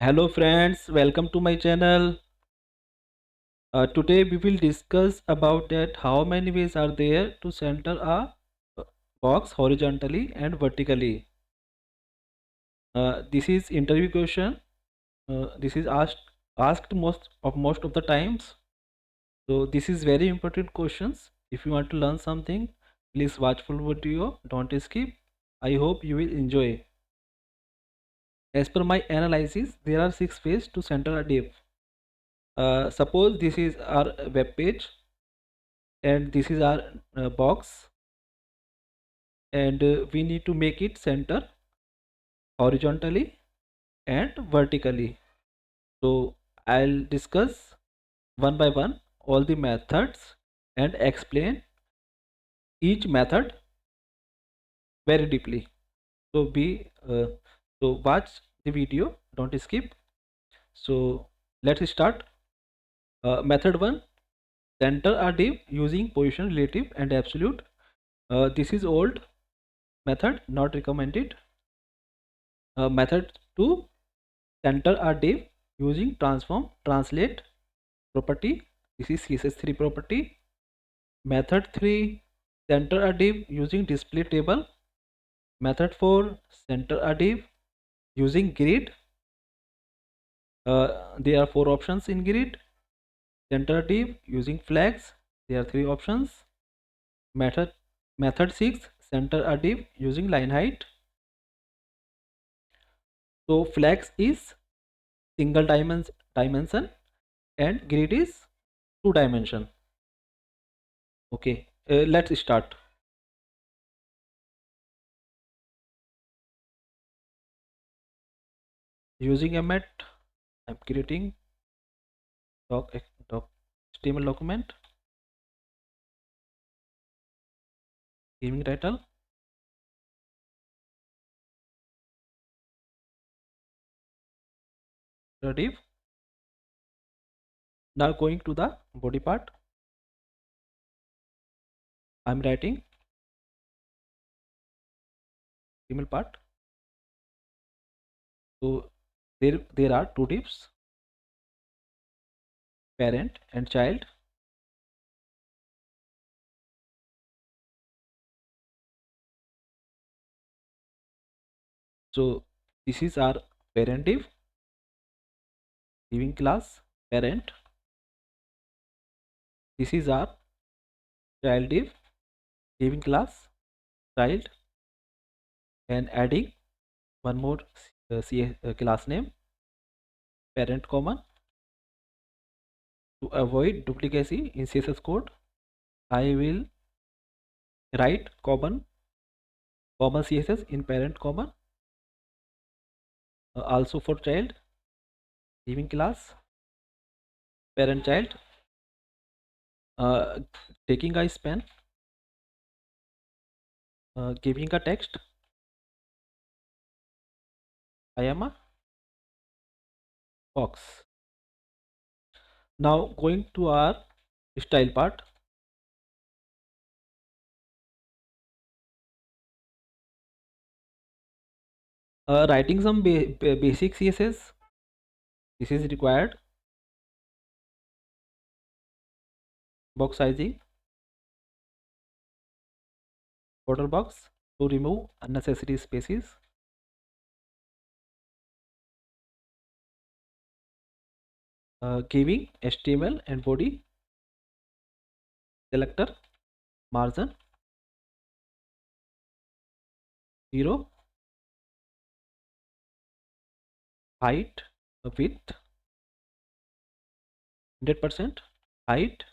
Hello friends, welcome to my channel. Today we will discuss about that how many ways are there to center a uh, box horizontally and vertically. This is interview question. This is asked most of the times. So this is very important questions. If you want to learn something, please watch full video. Don't skip. I hope you will enjoy. As per my analysis, there are 6 ways to center a div. Suppose this is our web page and this is our box, and we need to make it center horizontally and vertically. So I'll discuss one by one all the methods and explain each method very deeply. So watch the video, don't skip. So let's start. Method 1, center a div using position, relative and absolute. This is old method, not recommended. Method 2, center a div using transform translate property. This is CSS3 property. Method 3, center a div using display table. Method 4, center a div using grid. There are 4 options in grid. Center a div using flags. There are 3 options. Method 6, center a div using line height. So flags is single dimension and grid is 2 dimension. Okay, let's start. Using a mat, I'm creating doc HTML document, giving title, div. Now going to the body part, I'm writing HTML part. So there are 2 divs, parent and child. So this is our parent div, giving class parent. This is our child div, giving class child, and adding one more class name, parent common. To avoid duplicacy in CSS code, I will write common CSS in parent common. Also for child, giving class parent child, uh, taking a span, giving a text, I am a fox. Now going to our style part. Writing some basic CSS. This is required. Box sizing, border box to remove unnecessary spaces. Giving HTML and body, selector, margin 0, height, width 100%, height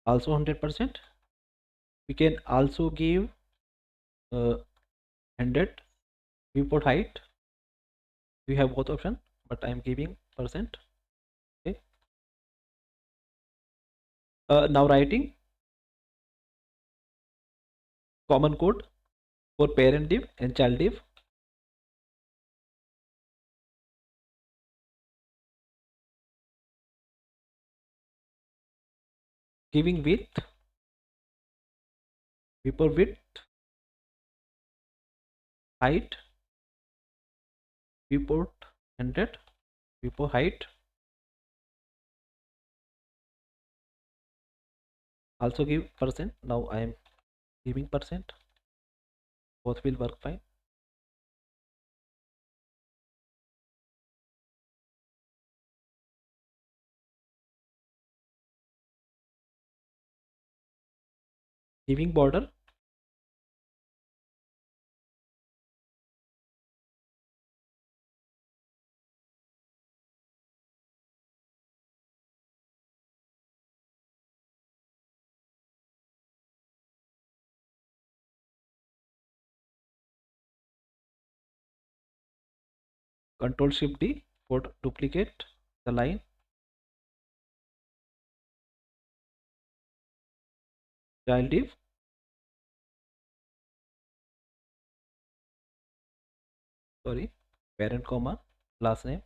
also 100%. We can also give 100 viewport height. We have both option, but I am giving percent. Okay. Now writing common code for parent div and child div. Giving width, viewport width, height, viewport 100. Before height, also give percent. Now I am giving percent. Both will work fine. Giving border, Control Shift D for duplicate the line. Child div, sorry, parent comma, last name,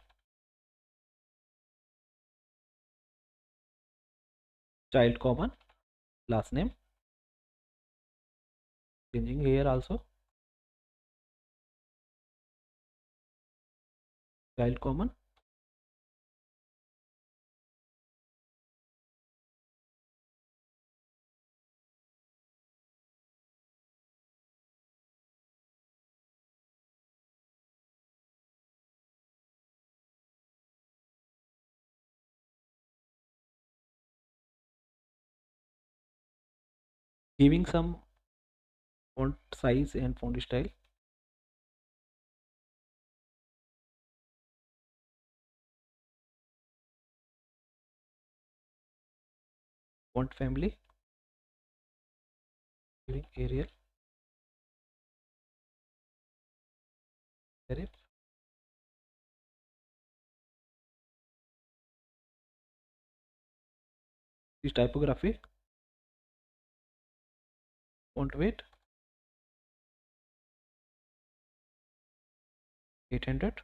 child comma, last name. Changing here also, child common, giving some font size and font style. Font family, giving Arial, serif. This typography, font weight 800.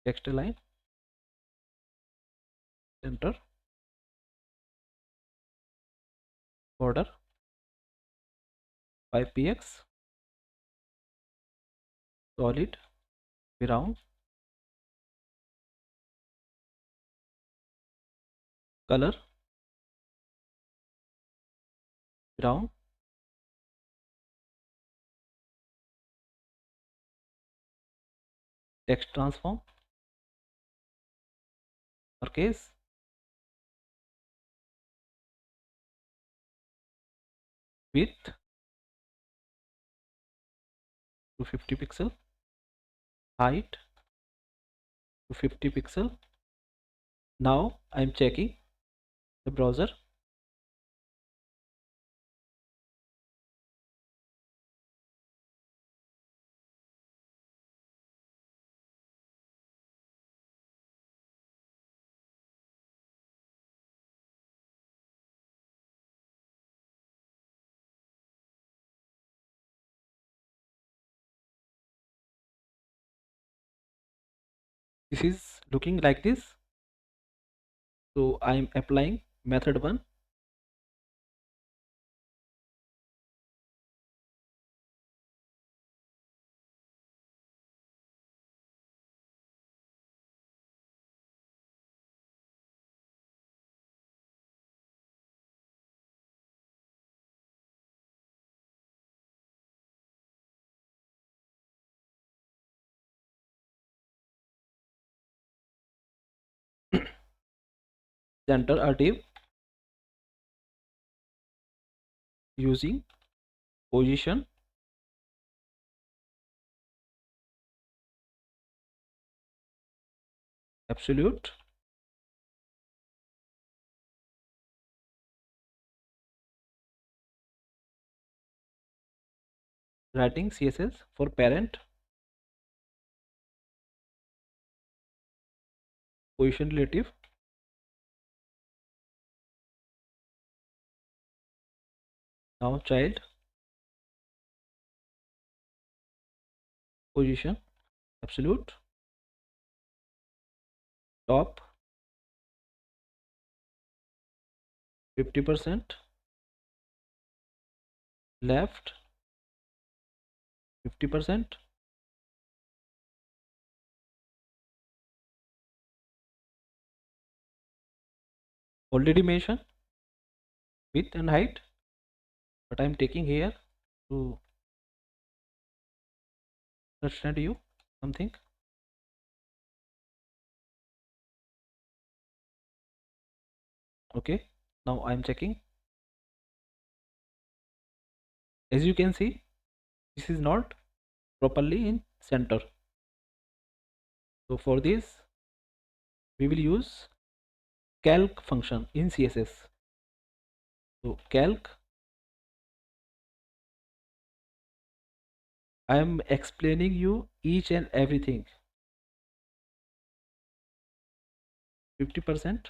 Text align, center, border 5px, solid, brown, color brown, text transform, uppercase, width 250 pixel, height 250 pixel. Now I am checking the browser. This is looking like this. So I am applying method 1. Center a div using position, absolute, writing CSS for parent, position relative, now child, position, absolute, top 50%, left 50%. Already mentioned width and height, but I'm taking here to understand you something. Okay, now I'm checking. As you can see, this is not properly in center. So for this, we will use calc function in CSS. So calc, I am explaining you each and everything. 50%.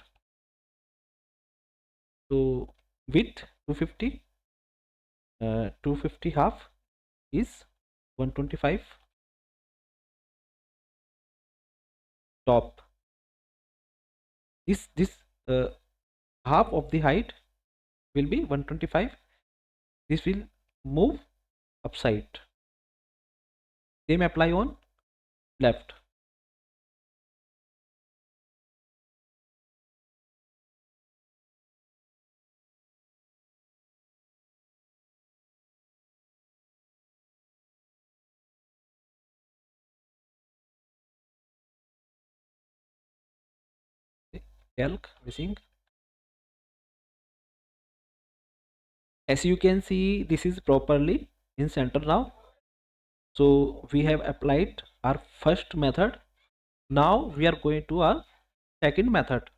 So width 250, 250 half is 125. Top, this half of the height will be 125. This will move upside. Same apply on left. Calc missing. As you can see, this is properly in center now. So we have applied our first method. Now we are going to our second method.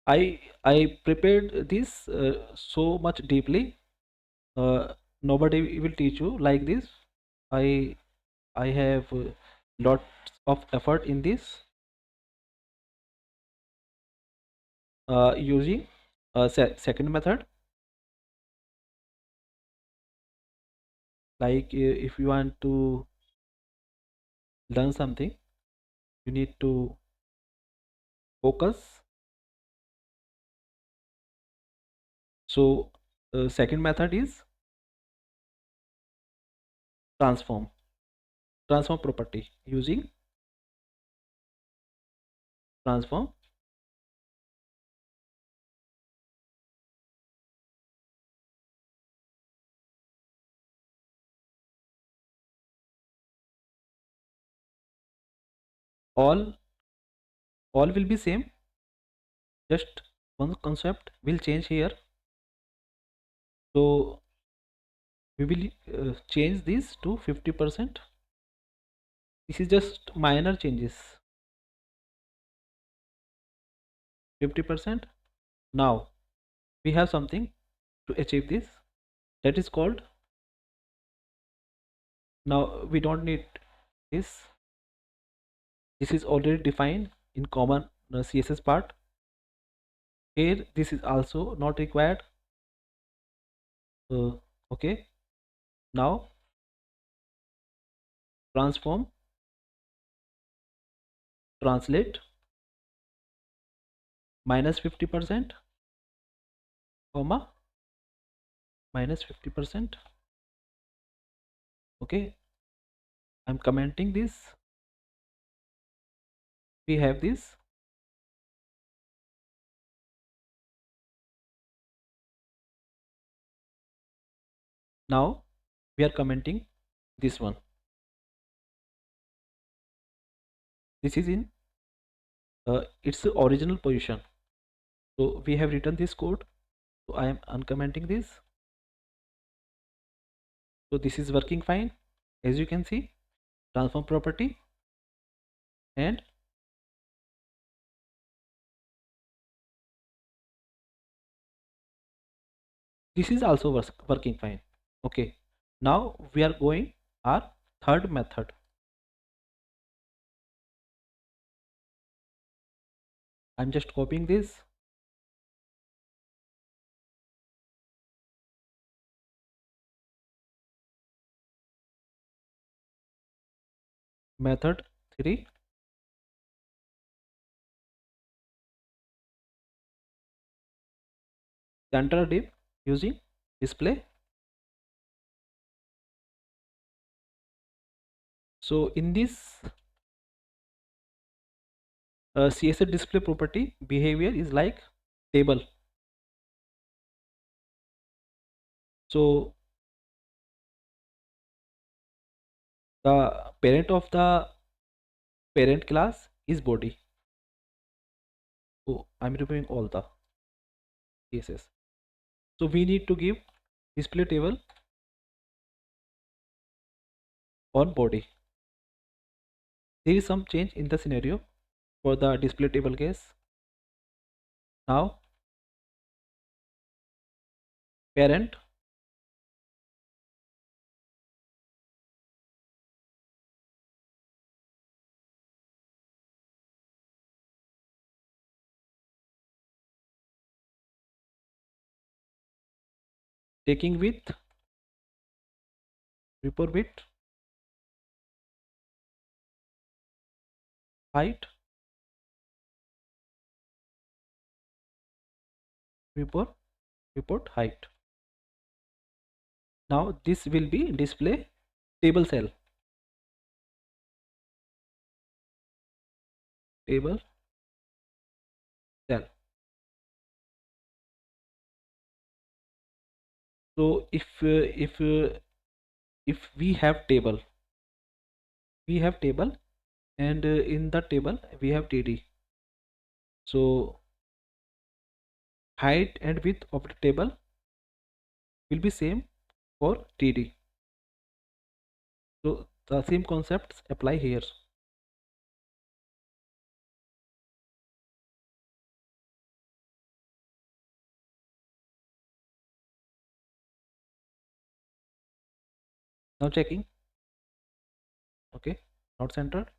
I prepared this so much deeply. Nobody will teach you like this. I I have lots of effort in this, using second method. Like if you want to learn something, you need to focus. So second method is transform property using transform. All will be same, just one concept will change here. So we will change this to 50%. This is just minor changes. 50%. Now we have something to achieve this, that is called, now we don't need this. This is already defined in common CSS part. Here this is also not required. Okay, now transform translate minus 50%, comma minus 50%. Okay, I'm commenting this. We have this. Now we are commenting this one. This is in its original position. So we have written this code. So I am uncommenting this. So this is working fine. As you can see, transform property, and this is also working fine. Okay, now we are going our third method. I'm just copying this. Method 3, center div using display. So in this CSS display property behavior is like table. So the parent of the parent class is body. So I'm removing all the CSS. So we need to give display table on body. There is some change in the scenario for the display table case. Now parent taking width, report width, height, report height. Now this will be display table cell, table cell. So if we have table, and in the table we have TD. So height and width of the table will be same for TD. So the same concepts apply here. Now checking. Okay, not centered.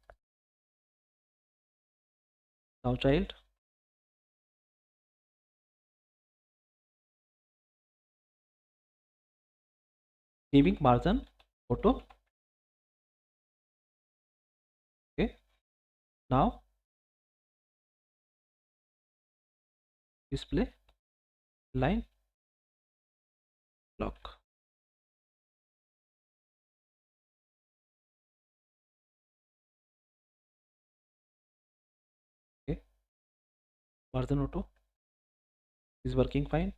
Now child, giving margin auto. Okay, now display line block. Okay, margin auto is working fine.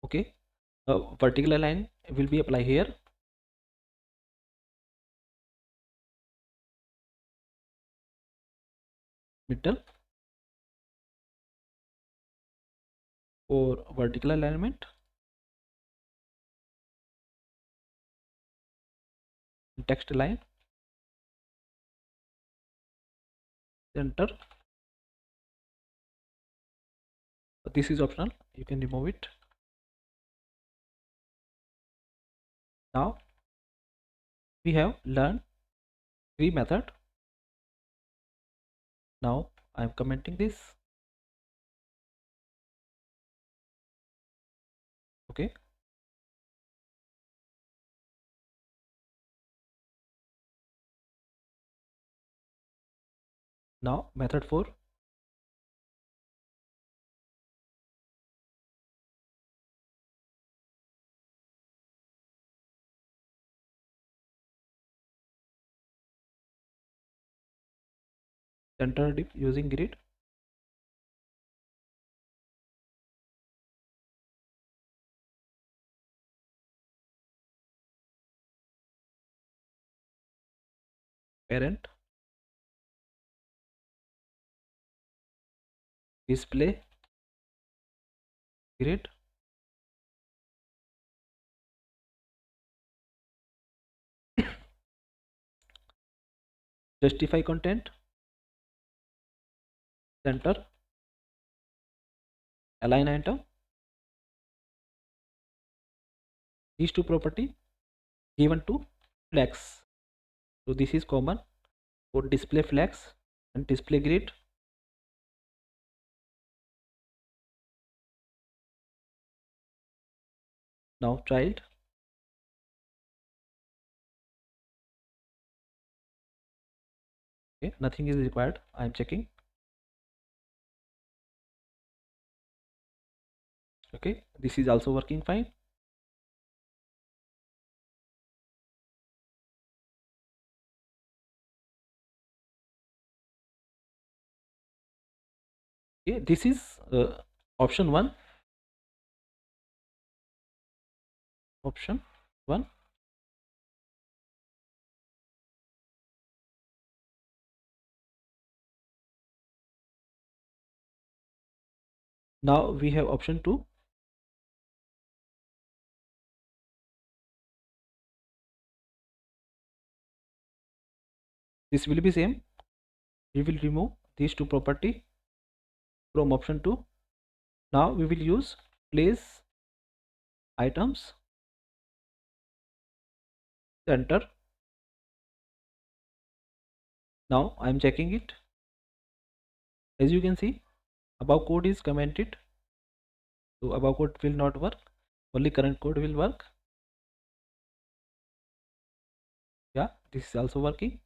Okay, vertical line will be apply here. Middle for vertical alignment. Text line center. This is optional, you can remove it. Now we have learned three method. Now I am commenting this. Okay, now method 4. Center div using grid. Parent display grid. Justify content. Center align item. These two property given to flex. So this is common for display flex and display grid. Now child, okay, nothing is required, I am checking. Okay, this is also working fine. Okay, this is option 1. Option 1. Now we have option 2. This will be same. We will remove these two property from option 2. Now we will use place items center. Now I am checking it. As you can see, above code is commented, so above code will not work, only current code will work. Yeah, this is also working.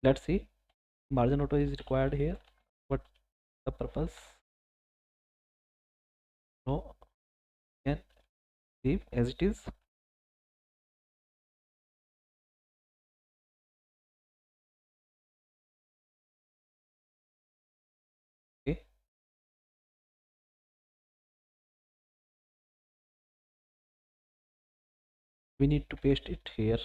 Let's see, margin auto is required here. What the purpose? No, can leave as it is. Okay, we need to paste it here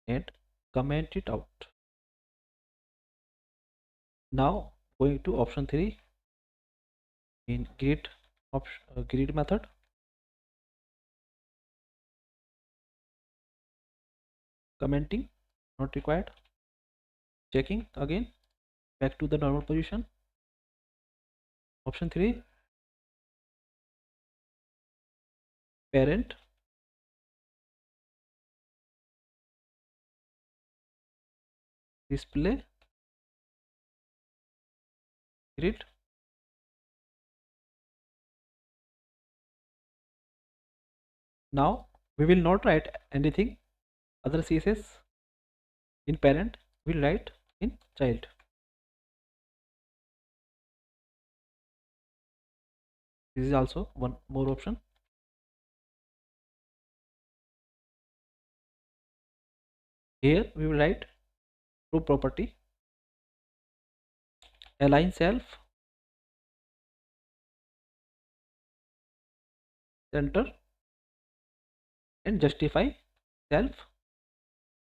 and comment it out. Now going to option 3 in grid option, grid method. Commenting not required. Checking again, back to the normal position. Option 3, parent, display grid. Now we will not write anything other CSS in parent, we'll write in child. This is also one more option. Here we will write row property, align self center and justify self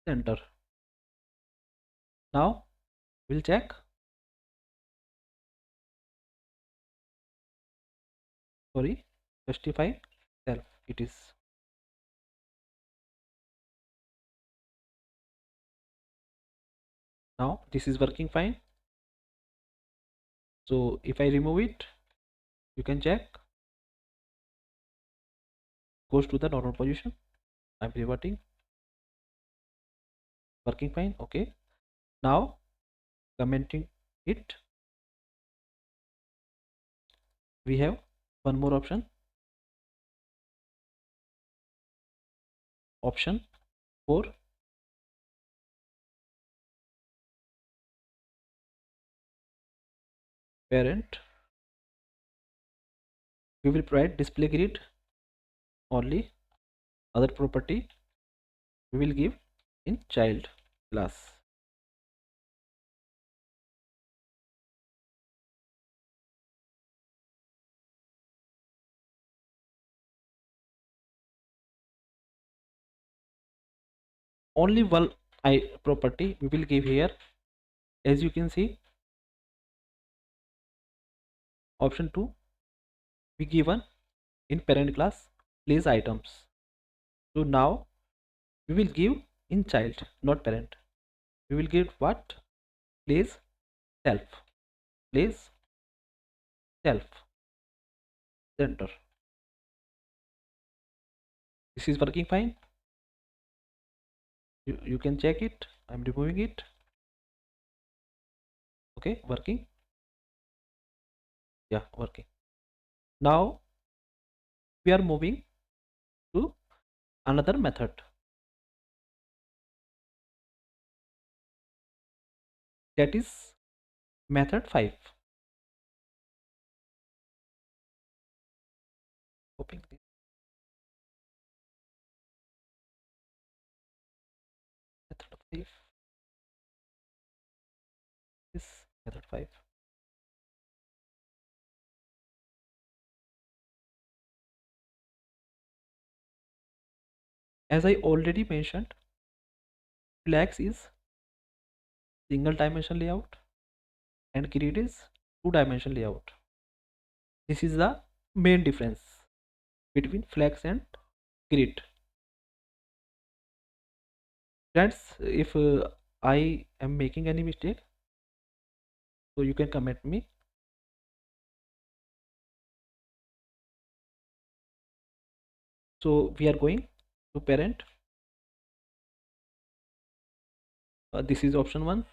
center. Now we'll check. Sorry, justify self it is. Now this is working fine. So if I remove it, you can check, goes to the normal position. I'm reverting, working fine. Okay, now commenting it, we have one more option. Option 4, parent. We will provide display grid only. Other property we will give in child class. Only one property we will give here. As you can see, option 2 we given in parent class place items. So now we will give in child, not parent. We will give what? Place self, place self center. This is working fine. You can check it. I'm removing it. Okay, working. Yeah, working. Now we are moving to another method, that is Method 5. Copying this. Method 5. This method 5. As I already mentioned, flex is single dimension layout and grid is two-dimension layout. This is the main difference between flex and grid. Friends, if I am making any mistake, so you can comment me. So we are going to parent. This is option 1.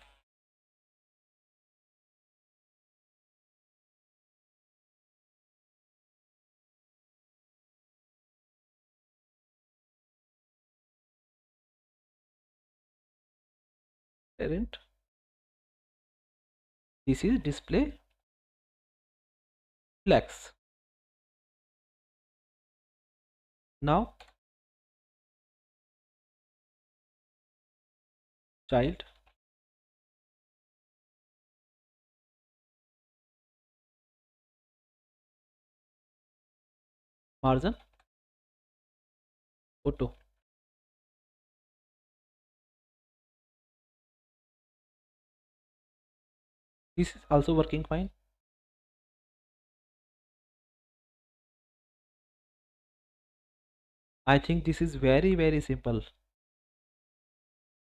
Parent. This is display flex. Now child margin auto. This is also working fine. I think this is very simple.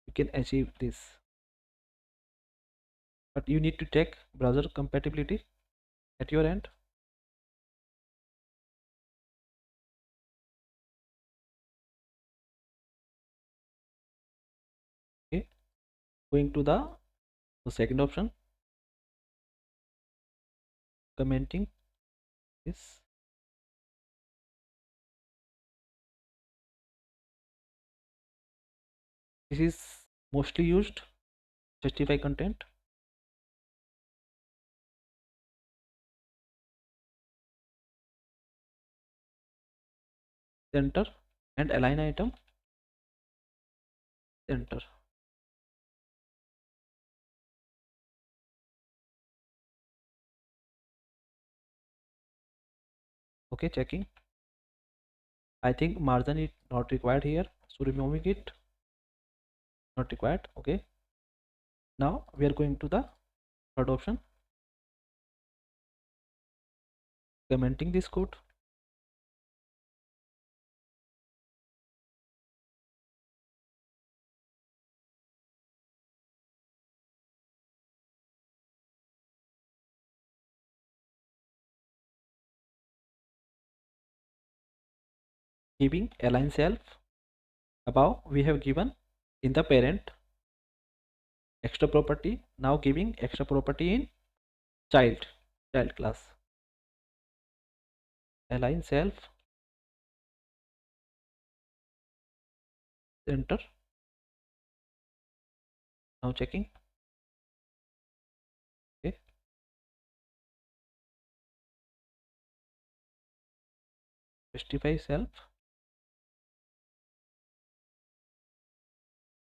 You can achieve this, but you need to check browser compatibility at your end. Okay, going to the second option, commenting this. This is mostly used justify content, center, and align item, center. Okay, checking. I think margin is not required here, so removing it, not required. Okay, now we are going to the third option, commenting this code. Giving align self. Above we have given in the parent extra property, now giving extra property in child class. Align self, center. Now checking. Okay, justify self,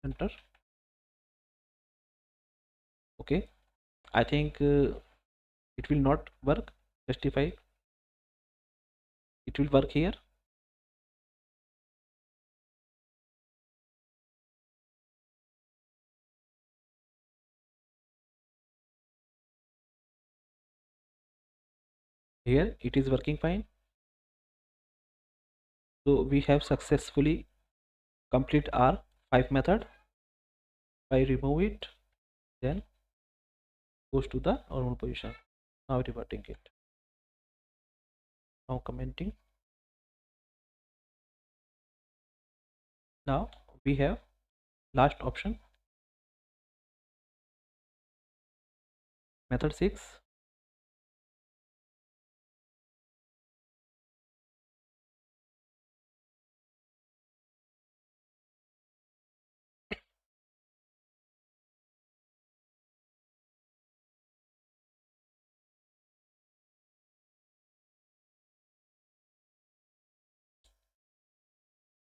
center. Okay, I think it will not work. Justify, it will work here. Here it is working fine. So we have successfully complete our 5 method. I remove it, then goes to the normal position. Now reverting it. Now commenting. Now we have last option, method 6.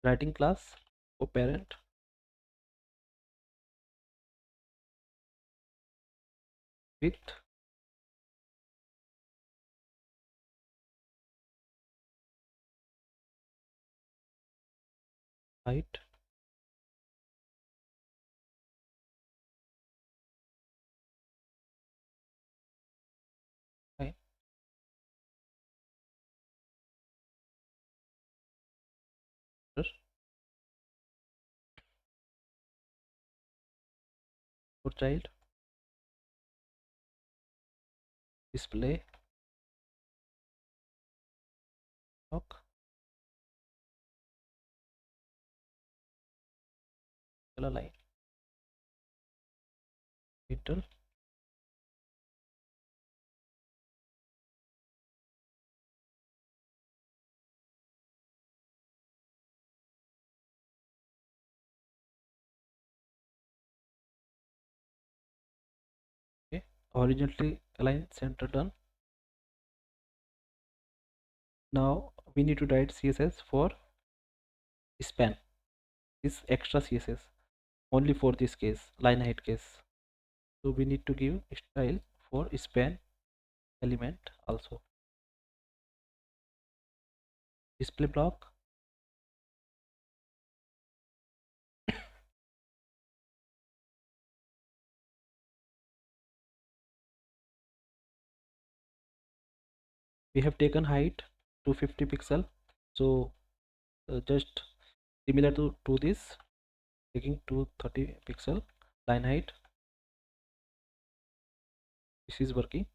writing class for parent with height, fine, for child, display block, color line, middle, okay, horizontally align center done. Now we need to write CSS for span, this extra CSS only for this case, line height case. So we need to give style for span element also. Display block, we have taken height 250 pixel. So just similar to this, taking 230 pixel line height. This is working.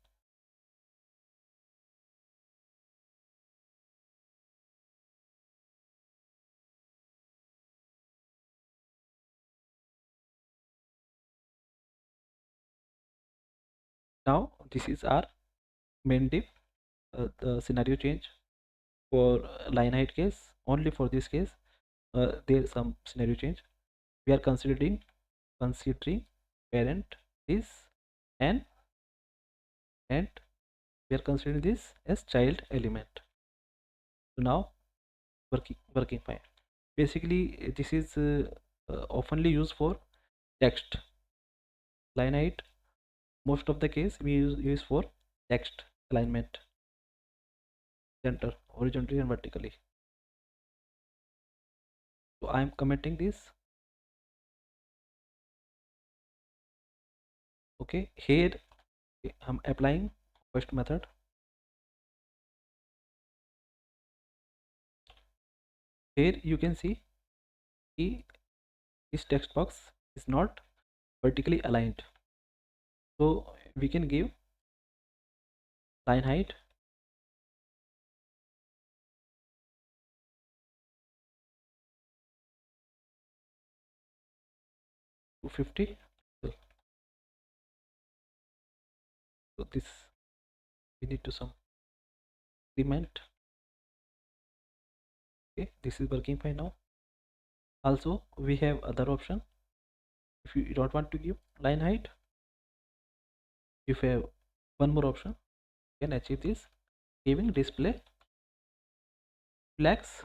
Now this is our main div. The scenario change for line height case, only for this case there is some scenario change. We are considering parent this, and and we are considering this as child element. So now working fine. Basically this is oftenly used for text. Line height, most of the case we use for text alignment, center horizontally and vertically. So I am commenting this. Okay, here I'm applying first method. Here you can see this text box is not vertically aligned, so we can give line height to 50. So this we need to some increment. Okay, this is working fine now. Also we have other option. If you don't want to give line height, if you have one more option, you can achieve this giving display flex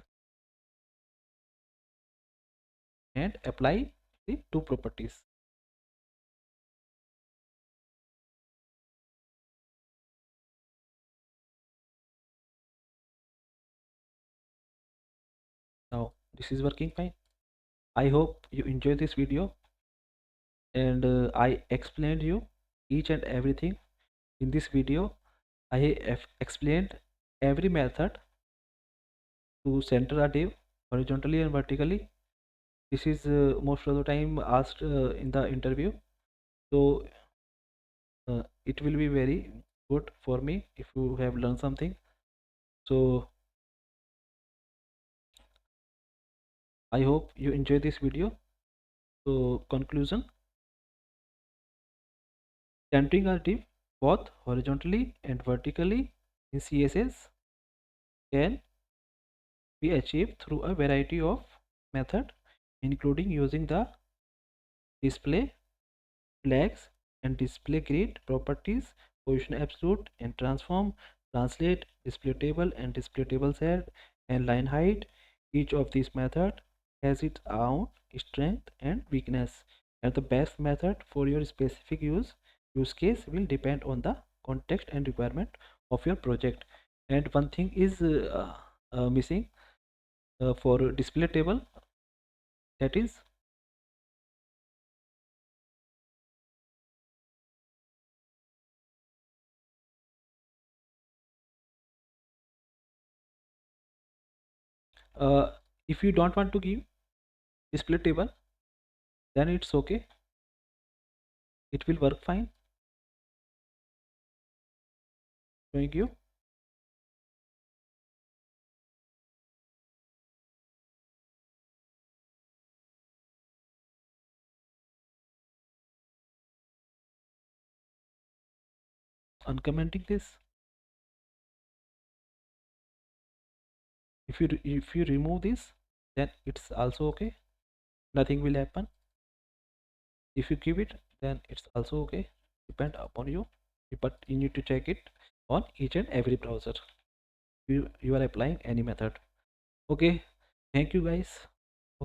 and apply the two properties. Now this is working fine. I hope you enjoy this video, and I explained you each and everything in this video. I have explained every method to center a div horizontally and vertically. This is most of the time asked in the interview, so it will be very good for me if you have learned something. So I hope you enjoy this video. So conclusion, centering a div both horizontally and vertically in CSS can be achieved through a variety of methods, including using the display flags and display grid properties, position absolute and transform, translate, display table and display table set, and line height. Each of these methods has its own strength and weakness, and the best method for your specific use case will depend on the context and requirement of your project. And one thing is missing for display table, that is uh, if you don't want to give display table, then it's okay, it will work fine. Thank you. Uncommenting this, if you remove this, then it's also okay, nothing will happen. If you give it, then it's also okay, depend upon you, but you need to check it on each and every browser you are applying any method. Okay, thank you guys.